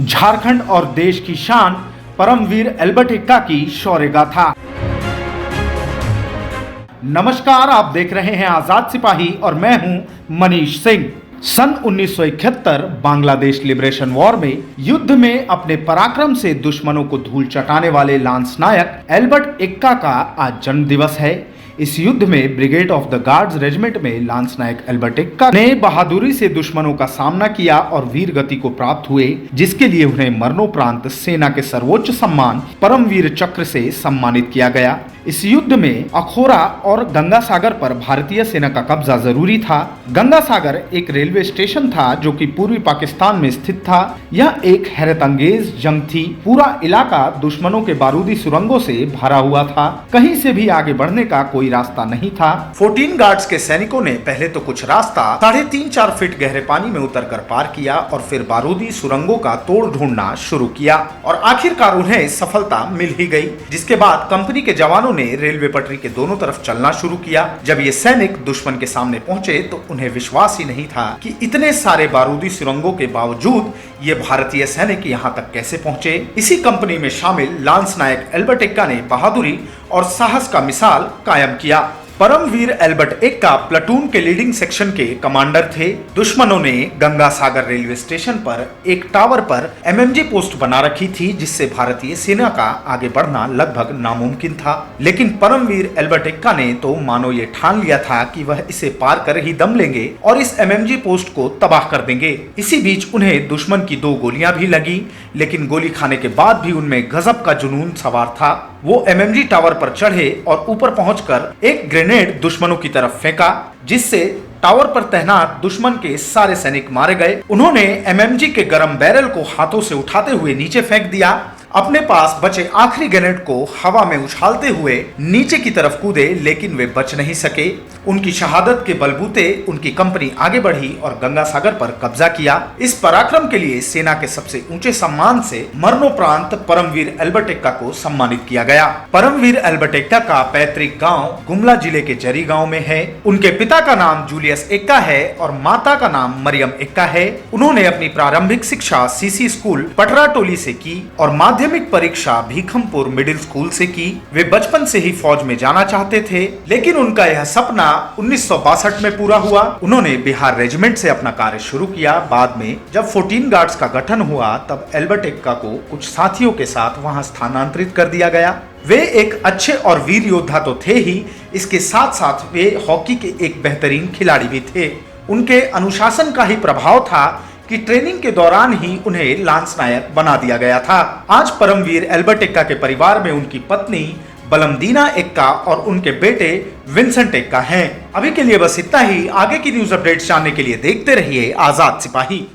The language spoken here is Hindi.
झारखंड और देश की शान परमवीर एल्बर्ट एक्का की शौर्य गाथा। नमस्कार, आप देख रहे हैं आजाद सिपाही और मैं हूं मनीष सिंह। सन 1971 बांग्लादेश लिबरेशन वॉर में युद्ध में अपने पराक्रम से दुश्मनों को धूल चटाने वाले लांस नायक एल्बर्ट एक्का का आज जन्म दिवस है। इस युद्ध में brigade of the guards regiment में लांस नायक एल्बर्ट एक्का ने बहादुरी से दुश्मनों का सामना किया और वीर गति को प्राप्त हुए, जिसके लिए उन्हें मरणोपरांत सेना के सर्वोच्च सम्मान परमवीर चक्र से सम्मानित किया गया। इस युद्ध में अखोरा और गंगा सागर पर भारतीय सेना का कब्जा जरूरी था। गंगा सागर एक रेलवे स्टेशन था जो कि पूर्वी पाकिस्तान में स्थित था। यह एक हैरतअंगेज जंग थी। पूरा इलाका दुश्मनों के बारूदी सुरंगों से भरा हुआ था। कहीं से भी आगे बढ़ने का कोई रास्ता नहीं था। 14 गार्ड्स के सैनिकों ने पहले तो कुछ रास्ता 3.5-4 फीट गहरे पानी में उतरकर पार किया और फिर बारूदी सुरंगों का तोड़ ढूंढना शुरू किया और आखिरकार उन्हें सफलता मिल ही गई, जिसके बाद कंपनी के जवानों ने रेलवे पटरी के दोनों तरफ चलना शुरू किया। जब ये सैनिक दुश्मन के सामने पहुंचे तो उन्हें विश्वास ही नहीं था कि इतने सारे बारूदी सुरंगों के बावजूद ये भारतीय सैनिक यहाँ तक कैसे पहुंचे। इसी कंपनी में शामिल लांस नायक एल्बर्ट एक्का ने बहादुरी और साहस का मिसाल कायम किया। परमवीर एल्बर्ट एक्का प्लाटून के लीडिंग सेक्शन के कमांडर थे। दुश्मनों ने गंगा सागर रेलवे स्टेशन पर एक टावर पर एमएमजी पोस्ट बना रखी थी, जिससे भारतीय सेना का आगे बढ़ना लगभग नामुमकिन था। लेकिन परमवीर एल्बर्ट एक्का ने तो मानो ये ठान लिया था कि वह इसे पार कर ही दम लेंगे और इस एमएमजी पोस्ट को तबाह कर देंगे। इसी बीच उन्हें दुश्मन की 2 गोलियां भी लगी, लेकिन गोली खाने के बाद भी उनमें गजब का जुनून सवार था। वो एमएमजी टावर पर चढ़े और ऊपर पहुंचकर एक ग्रेनेड दुश्मनों की तरफ फेंका, जिससे टावर पर तैनात दुश्मन के सारे सैनिक मारे गए। उन्होंने एमएमजी के गरम बैरल को हाथों से उठाते हुए नीचे फेंक दिया। अपने पास बचे आखिरी ग्रेनेड को हवा में उछालते हुए नीचे की तरफ कूदे, लेकिन वे बच नहीं सके। उनकी शहादत के बलबूते उनकी कंपनी आगे बढ़ी और गंगा सागर पर कब्जा किया। इस पराक्रम के लिए सेना के सबसे ऊंचे सम्मान से मरणोपरांत परमवीर एल्बर्ट एक्का को सम्मानित किया गया। परमवीर एल्बर्ट एक्का का पैतृक गांव गुमला जिले के जरी गांव में है। उनके पिता का नाम जूलियस एक्का है और माता का नाम मरियम एक्का है। उन्होंने अपनी प्रारंभिक शिक्षा सीसी स्कूल पटराटोली से की और माध्यमिक परीक्षा भीखमपुर मिडिल स्कूल से की। वे बचपन से ही फौज में जाना चाहते थे, लेकिन उनका यह सपना 1962 में पूरा हुआ। उन्होंने बिहार रेजिमेंट से अपना कार्य शुरू किया। बाद में जब 14 गार्ड्स का गठन हुआ तब एल्बर्ट एक्का को कुछ साथियों के साथ वहां स्थानांतरित कर दिया गया। वे एक अच्छे और वीर योद्धा तो थे ही, इसके साथ साथ वे हॉकी के एक बेहतरीन खिलाड़ी भी थे। उनके अनुशासन का ही प्रभाव था कि ट्रेनिंग के दौरान ही उन्हें लांस नायक बना दिया गया था। आज परमवीर एल्बर्ट एक्का के परिवार में उनकी पत्नी बलमदीना एक्का और उनके बेटे विंसेंट एक्का हैं। अभी के लिए बस इतना ही। आगे की न्यूज अपडेट्स जानने के लिए देखते रहिए आजाद सिपाही।